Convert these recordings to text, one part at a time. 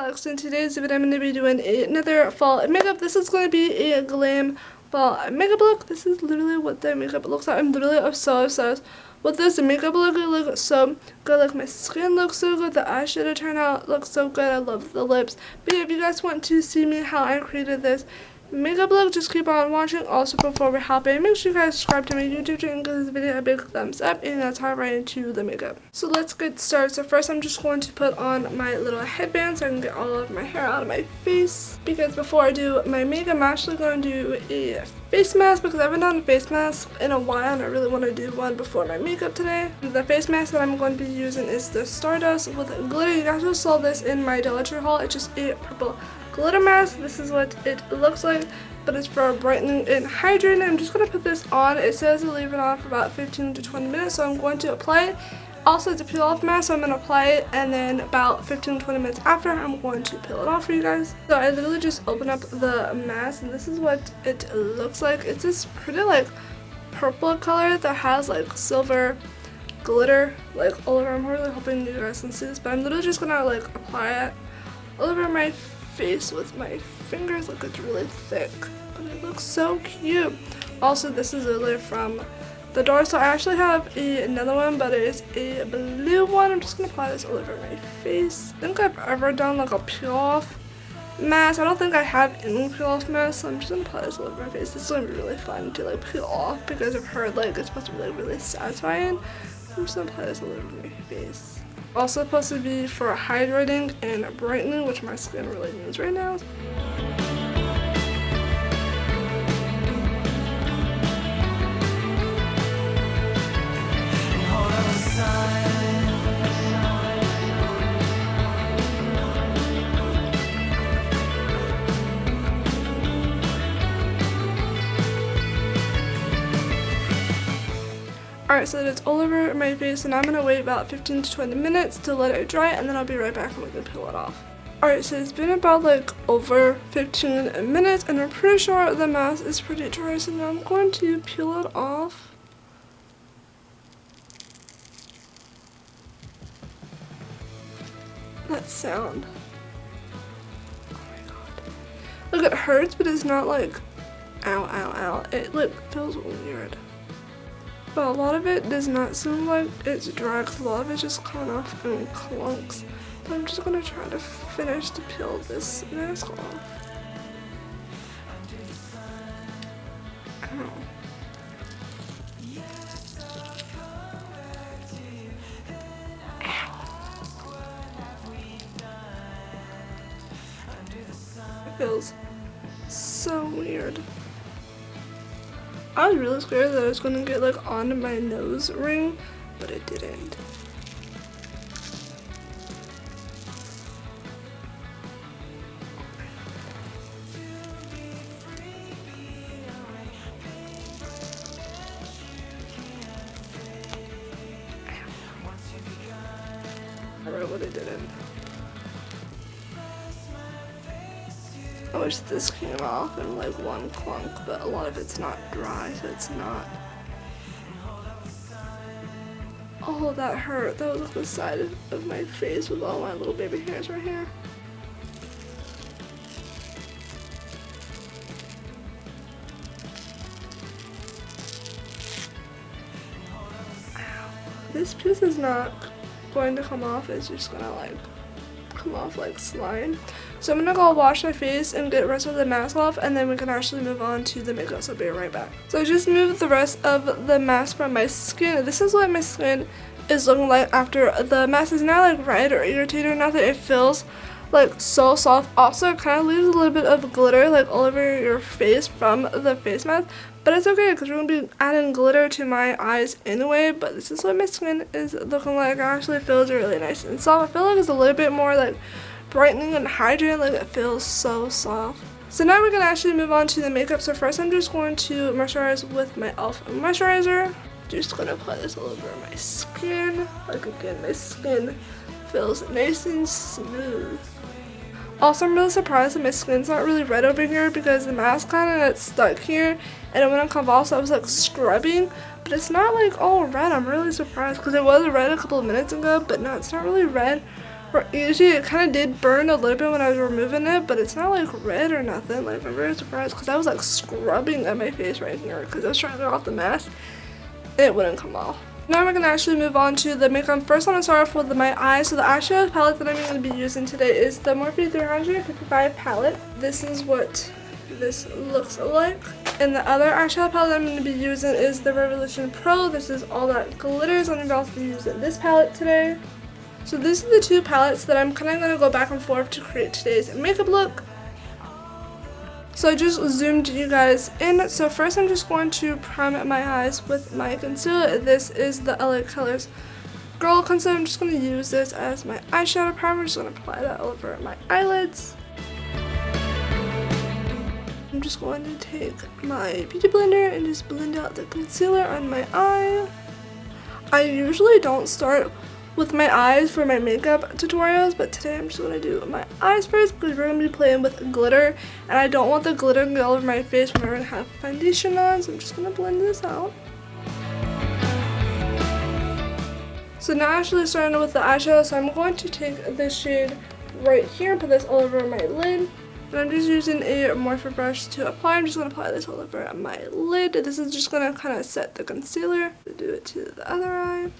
Alex. In today's video I'm going to be doing another fall makeup. This is going to be a glam fall makeup look. This is literally what the makeup looks like. I'm literally so obsessed with this makeup look. It looks so good. Like, my skin looks so good. The eyeshadow turned out looks so good. I love the lips. But yeah, if you guys want to see me how I created this makeup look, just keep on watching. Also, before we hop in, make sure you guys subscribe to my YouTube channel and give this video a big thumbs up, and that's how I right into the makeup. So let's get started. So first I'm just going to put on my little headband so I can get all of my hair out of my face, because before I do my makeup I'm actually going to do a face mask, because I haven't done a face mask in a while and I really want to do one before my makeup today. The face mask that I'm going to be using is the Stardust with glitter. You guys just saw this in my Dollar Tree haul. It's just a purple glitter mask. This is what it looks like, but it's for brightening and hydrating. I'm just going to put this on. It says to leave it on for about 15 to 20 minutes, so I'm going to apply it. Also, it's a peel off mask, so I'm going to apply it, and then about 15 to 20 minutes after I'm going to peel it off for you guys. So I literally just open up the mask, and this is what it looks like. It's this pretty like purple color that has like silver glitter like all over. I'm really hoping you guys can see this, but I'm literally just going to like apply it all over my face with my fingers. Like, it's really thick, but it looks so cute. Also, this is literally from the door. So I actually have another one, but it is a blue one. I'm just gonna apply this all over my face. I think I've ever done like a peel off mask. I don't think I have any peel off mask, so I'm just gonna apply this all over my face. This is gonna be really fun to like peel off, because I've heard like it's supposed to be like really satisfying. I'm just gonna apply this all over my face. Also supposed to be for hydrating and brightening, which my skin really needs right now. Alright, so it's all over my face, and I'm going to wait about 15 to 20 minutes to let it dry, and then I'll be right back and we can peel it off. Alright, so it's been about like over 15 minutes, and I'm pretty sure the mask is pretty dry, so now I'm going to peel it off. That sound. Oh my god. Look, it hurts, but it's not like ow, ow, ow. It like feels weird. But a lot of it does not seem like it's dry, because a lot of it just kind of in clunks. But I'm just going to try to finish to peel this mask off. Ow. It feels so weird. I was really scared that I was gonna get like on my nose ring, but it didn't. Alright, but it didn't. I wish this came off in like one clunk, but a lot of it's not dry, so it's not. Oh, that hurt. That was like the side of my face with all my little baby hairs right here. Ow. This piece is not going to come off. It's just gonna like come off like slime. So I'm gonna go wash my face and get the rest of the mask off, and then we can actually move on to the makeup, so I'll be right back. So I just moved the rest of the mask from my skin. This is what my skin is looking like after the mask is not like red or irritated or nothing. It feels like so soft. Also, it kind of leaves a little bit of glitter like all over your face from the face mask, but it's okay because we're gonna be adding glitter to my eyes anyway. But this is what my skin is looking like. It actually feels really nice and soft. I feel like it's a little bit more like brightening and hydrating. Like, it feels so soft. So now we're gonna actually move on to the makeup. So first I'm just going to moisturize with my e.l.f. moisturizer. Just gonna apply this all over my skin. Like, again, my skin feels nice and smooth. Also, I'm really surprised that my skin's not really red over here because the mask kind of got stuck here and it wouldn't come off, so I was like scrubbing, but it's not like all red. I'm really surprised because it was red a couple of minutes ago, but no, it's not really red Usually it kind of did burn a little bit when I was removing it, but it's not like red or nothing. Like I'm very surprised because I was like scrubbing at my face right here because I was trying to get off the mask. It wouldn't come off. Now we're gonna actually move on to the makeup. First, I'm gonna start off with my eyes. So the eyeshadow palette that I'm gonna be using today is the Morphe 355 palette. This is what this looks like. And the other eyeshadow palette I'm going to be using is the Revolution Pro. This is all that glitters. I'm about to be using this palette today. So these are the two palettes that I'm kind of going to go back and forth to create today's makeup look. So I just zoomed you guys in. So first I'm just going to prime my eyes with my concealer. This is the LA Colors Girl Concealer. I'm just going to use this as my eyeshadow primer. I'm just going to apply that over my eyelids. I'm just going to take my beauty blender and just blend out the concealer on my eye. I usually don't start with my eyes for my makeup tutorials, but today I'm just going to do my eyes first because we're going to be playing with glitter and I don't want the glitter to get all over my face when I have foundation on, so I'm just going to blend this out. So now actually starting with the eyeshadow, so I'm going to take this shade right here and put this all over my lid. And I'm just using a Morphe brush to apply. I'm just going to apply this all over my lid. This is just going to kind of set the concealer. Do it to the other eye.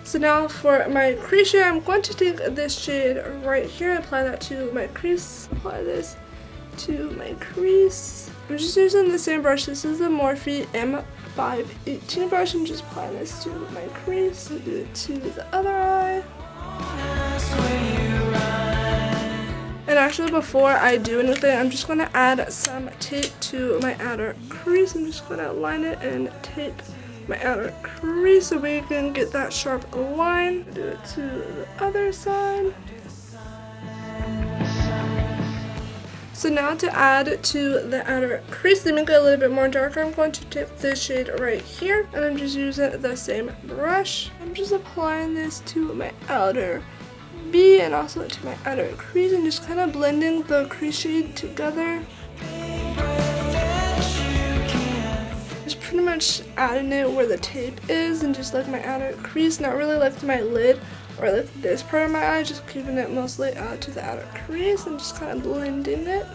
So now for my crease shade, I'm going to take this shade right here and apply that to my crease. Apply this to my crease. I'm just using the same brush. This is the Morphe M518 brush. I'm just applying this to my crease. Do it to the other eye. And actually before I do anything, I'm just going to add some tape to my outer crease. I'm just going to line it and tape my outer crease so we can get that sharp line. Do it to the other side. So now to add to the outer crease to make it a little bit more darker, I'm going to take this shade right here and I'm just using the same brush. I'm just applying this to my outer B and also to my outer crease and just kind of blending the crease shade together. Just pretty much adding it where the tape is and just like my outer crease, not really like to my lid or like this part of my eye, just keeping it mostly to the outer crease and just kind of blending it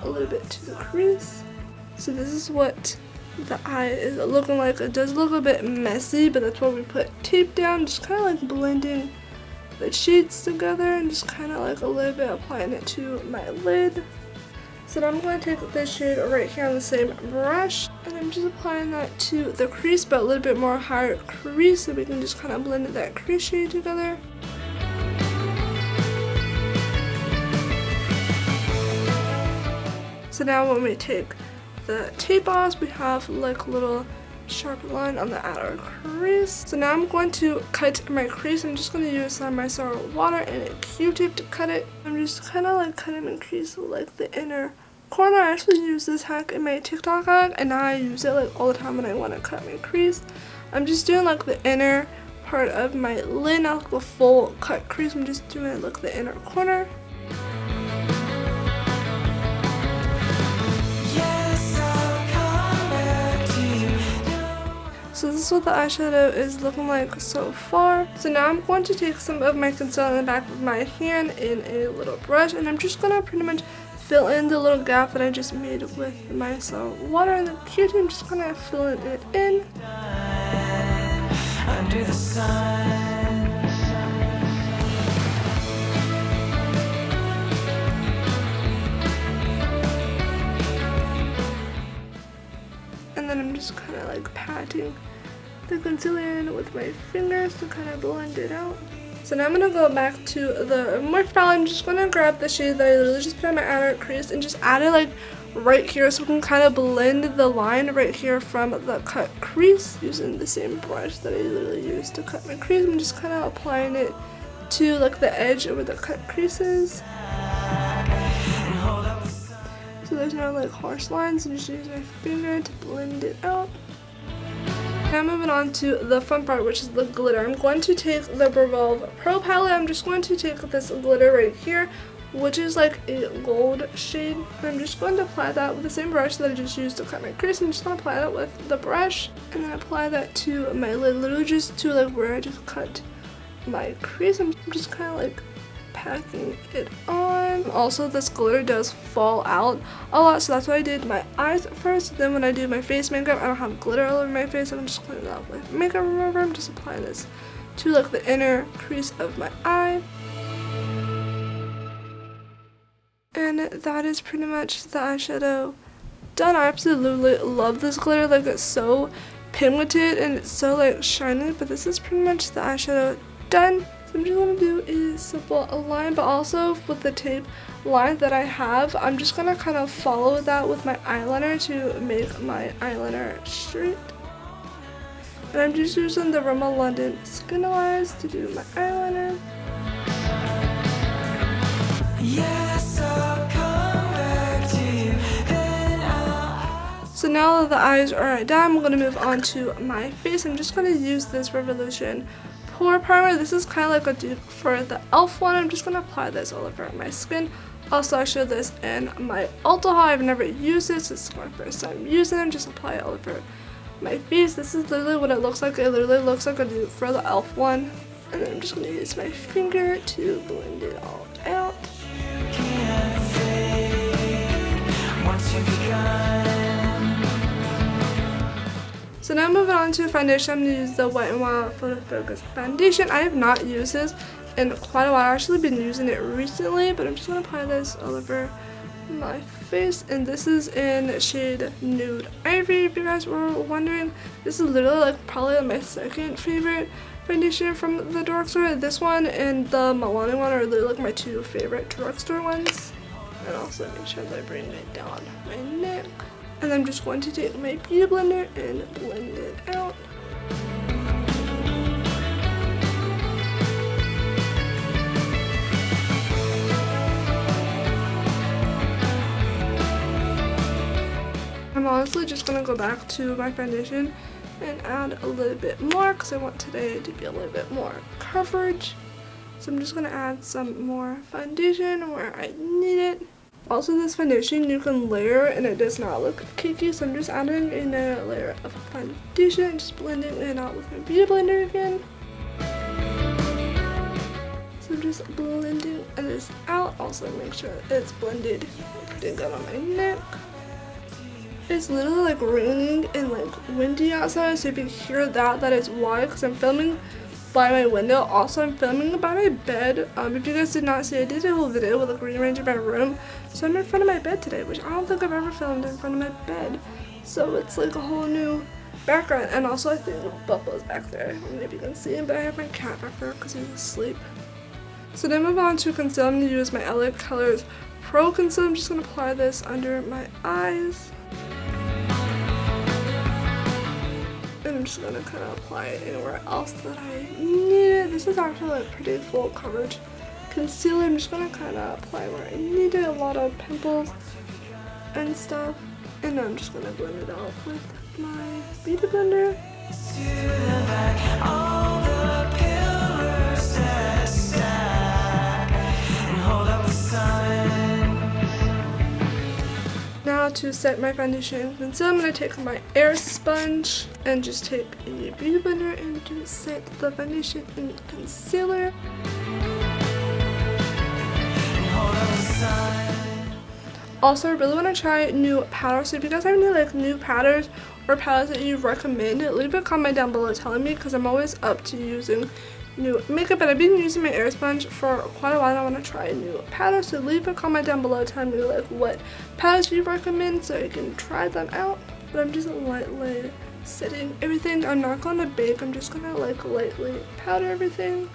a little bit to the crease. So this is what the eye is looking like. It does look a bit messy, but that's why we put tape down, just kind of like blending the shades together and just kind of like a little bit applying it to my lid. So now I'm going to take this shade right here on the same brush and I'm just applying that to the crease, but a little bit more higher crease so we can just kind of blend that crease shade together. So now when we take the tape off, we have like a little sharp line on the outer crease. So now I'm going to cut my crease. I'm just going to use some micellar water and a Q-tip to cut it. I'm just kind of like cutting my crease like the inner corner. I actually use this hack in my TikTok hack and now I use it like all the time when I want to cut my crease. I'm just doing like the inner part of my lid, not like the full cut crease. I'm just doing like the inner corner. So this is what the eyeshadow is looking like so far. So now I'm going to take some of my concealer in the back of my hand in a little brush and I'm just going to pretty much fill in the little gap that I just made with my water and the Q-tip. I'm just kind of filling it in. Under the sun. And then I'm just kind of like patting the concealer in with my fingers to kind of blend it out. So now I'm going to go back to the Morphe palette. I'm just going to grab the shade that I literally just put on my outer crease and just add it like right here so we can kind of blend the line right here from the cut crease using the same brush that I literally used to cut my crease. I'm just kind of applying it to like the edge over the cut creases. So there's no like harsh lines, and just use my finger to blend it out. Now moving on to the fun part, which is the glitter. I'm going to take the Revolve Pro palette. I'm just going to take this glitter right here, which is like a gold shade. And I'm just going to apply that with the same brush that I just used to cut my crease. I'm just going to apply that with the brush and then apply that to my lid, literally just to like where I just cut my crease. I'm just kind of like packing it on. Also, this glitter does fall out a lot, so that's why I did my eyes first. Then when I do my face makeup, I don't have glitter all over my face. I'm just cleaning it up with makeup remover. I'm just applying this to like the inner crease of my eye. And that is pretty much the eyeshadow done. I absolutely love this glitter. Like, it's so pigmented and it's so like shiny, but this is pretty much the eyeshadow done. So I'm just gonna do a simple line, but also with the tape line that I have, I'm just gonna kind of follow that with my eyeliner to make my eyeliner straight. And I'm just using the Rimmel London Skin Eyes to do my eyeliner. Yes, I'll come back to you, then So now that the eyes are done, I'm going to move on to my face. I'm just going to use this Revolution Pore Primer. This is kind of like a dupe for the e.l.f. one. I'm just going to apply this all over my skin. Also, I showed this in my Ulta haul. I've never used this. This is my first time using it. Just apply it all over my face. This is literally what it looks like. It literally looks like a dupe for the e.l.f. one. And then I'm just going to use my finger to blend it all out. So now moving on to foundation, I'm going to use the Wet n Wild Photo Focus Foundation. I have not used this in quite a while. I've actually been using it recently, but I'm just going to apply this all over my face. And this is in shade Nude Ivory, if you guys were wondering. This is literally like probably my second favorite foundation from the drugstore. This one and the Milani one are literally like my two favorite drugstore ones. And also make sure that I bring it down my neck. And I'm just going to take my beauty blender and blend it out. I'm honestly just going to go back to my foundation and add a little bit more because I want today to be a little bit more coverage. So I'm just going to add some more foundation where I need it. Also, this foundation you can layer and it does not look cakey, so I'm just adding another layer of foundation and just blending it out with my beauty blender again. So I'm just blending this out. Also make sure it's blended pretty good on my neck. It's literally like raining and like windy outside, so if you hear that, that is why, because I'm filming by my window. Also, I'm filming by my bed. If you guys did not see, I did a whole video with like rearranging my room. So I'm in front of my bed today, which I don't think I've ever filmed in front of my bed. So it's like a whole new background. And also I think Bubba's back there. I don't know if you can see him, but I have my cat back there because he's asleep. So then move on to concealer. I'm going to use my LA Colors Pro Concealer. I'm just going to apply this under my eyes. And I'm just going to kind of apply it anywhere else that I need it. This is actually like pretty full coverage concealer. I'm just going to kind of apply where I need it. A lot of pimples and stuff. And I'm just going to blend it out with my beauty blender. Now to set my foundation and concealer, I'm going to take my air sponge and just take a beauty blender and just set the foundation and concealer. Also, I really want to try new powders. So if you guys have any like new powders or palettes that you recommend, leave a comment down below telling me, because I'm always up to using new makeup, and I've been using my air sponge for quite a while and I want to try a new powder. So leave a comment down below telling me like what powders you recommend so I can try them out. But I'm just lightly setting everything. I'm not going to bake, I'm just going to like lightly powder everything.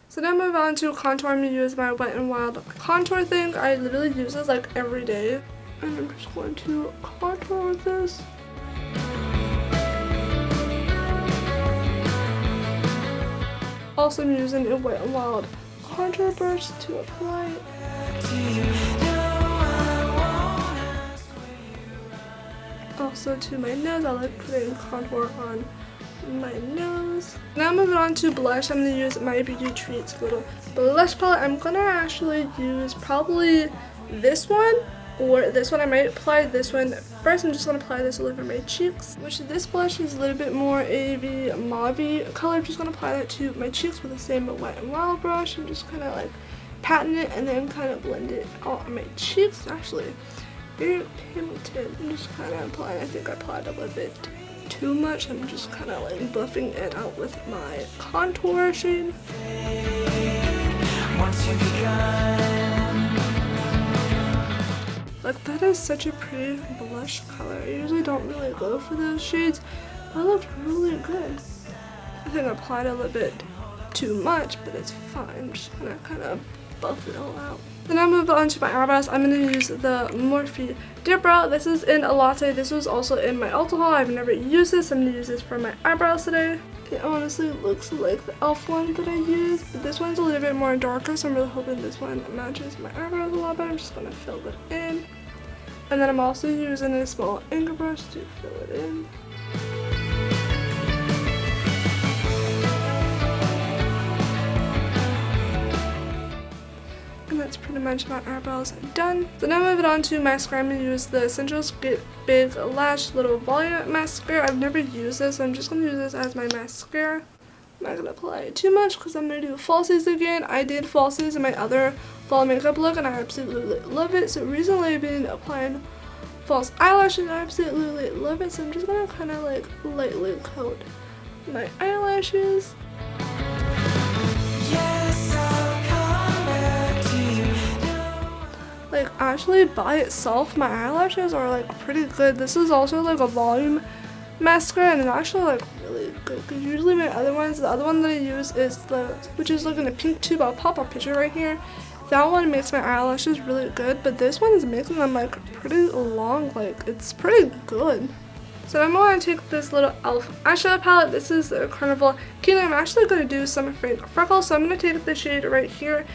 So now move on to contour. I'm going to use my Wet n Wild contour thing. I literally use this like every day. And I'm just going to contour with this. Also, I'm using a Wet n Wild contour brush to apply it. Also to my nose, I like putting contour on my nose. Now moving on to blush, I'm going to use my Beauty Treats little blush palette. I'm going to actually use probably this one or this one. I might apply this one first. I'm just going to apply this all over my cheeks, which this blush is a little bit more a mauve color. I'm just going to apply that to my cheeks with the same Wet n Wild brush and just kind of like patting it and then kind of blend it out on my cheeks. Actually, very pigmented. I'm just kind of applying. I think I applied a little bit too much. I'm just kind of like buffing it out with my contour shade. Once you like, that is such a pretty blush color. I usually don't really go for those shades, but it looked really good. I think I applied a little bit too much, but it's fine. I'm just gonna kind of buff it all out. Then I move on to my eyebrows. I'm going to use the Morphe Dip Brow. This is in a latte. This was also in my Ulta haul. I've never used this. I'm going to use this for my eyebrows today. It honestly looks like the e.l.f. one that I used, but this one's a little bit more darker, so I'm really hoping this one matches my eyebrows a lot better. I'm just going to fill it in. And then I'm also using a small angle brush to fill it in. And that's pretty much my eyebrows done. So now moving on to mascara. I'm going to use the Essentials Get Big Lash Little Volume Mascara. I've never used this, so I'm just going to use this as my mascara. I'm not going to apply it too much because I'm going to do falsies again. I did falsies in my other fall makeup look and I absolutely love it. So recently I've been applying false eyelashes. I absolutely love it. So I'm just going to kind of like lightly coat my eyelashes. Like, actually by itself my eyelashes are like pretty good. This is also like a volume mascara and it's actually like really good because usually my other ones, the other one that I use is which is like in a pink tube. I'll pop a picture right here. That one makes my eyelashes really good, but this one is making them like pretty long. Like, it's pretty good. So I'm going to take this little e.l.f. eyeshadow palette. This is the Carnival Kingdom. I'm actually going to do some fake freckles, so I'm going to take the shade right here.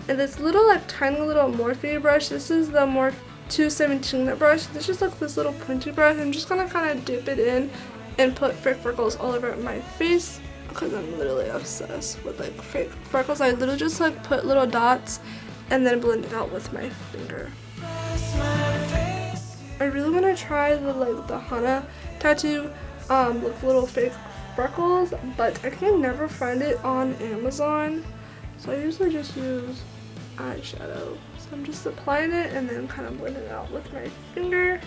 And this little like tiny little Morphe brush, this is the Morphe 217 brush. This is like this little pointy brush. I'm just gonna kind of dip it in and put fake freckles all over my face because I'm literally obsessed with like fake freckles. I literally just like put little dots and then blend it out with my finger. I really want to try the Hana tattoo with little fake freckles, but I can never find it on Amazon. So I usually just use eyeshadow. So I'm just applying it and then kind of blending it out with my finger.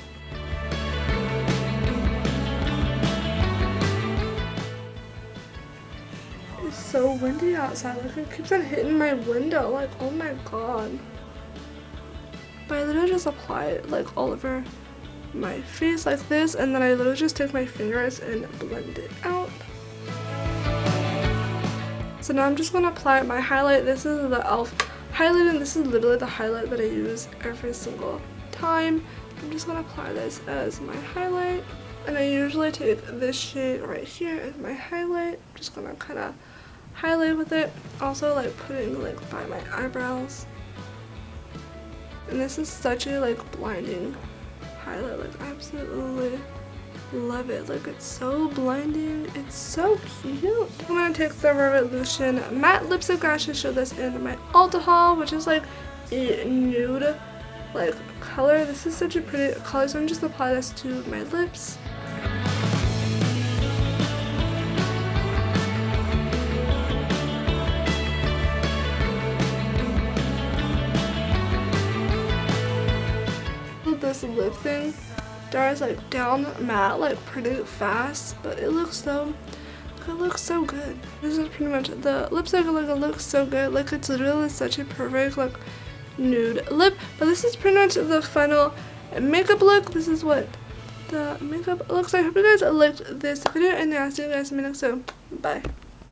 It's so windy outside. Like, it keeps on hitting my window. Like, oh my god. But I literally just apply it like all over my face like this, and then I literally just take my fingers and blend it out. So now I'm just going to apply my highlight. This is the e.l.f. highlight, and this is literally the highlight that I use every single time. I'm just going to apply this as my highlight. And I usually take this shade right here as my highlight. I'm just going to kind of highlight with it. Also like putting like by my eyebrows. And this is such a like blinding highlight. Like, I absolutely love it. Like, it's so blinding. It's so cute. I'm gonna take the Revolution matte lipstick. I actually showed this in my Ulta haul, which is like a nude like color. This is such a pretty color, so I'm just apply this to my lips. This lip thing dries like down matte like pretty fast, but it looks so good. This is pretty much the lipstick. Like, it looks so good. Like, it's literally such a perfect like nude lip. But this is pretty much the final makeup look. This is what the makeup looks like. I hope you guys liked this video, and I'll see you guys in the next one. Bye.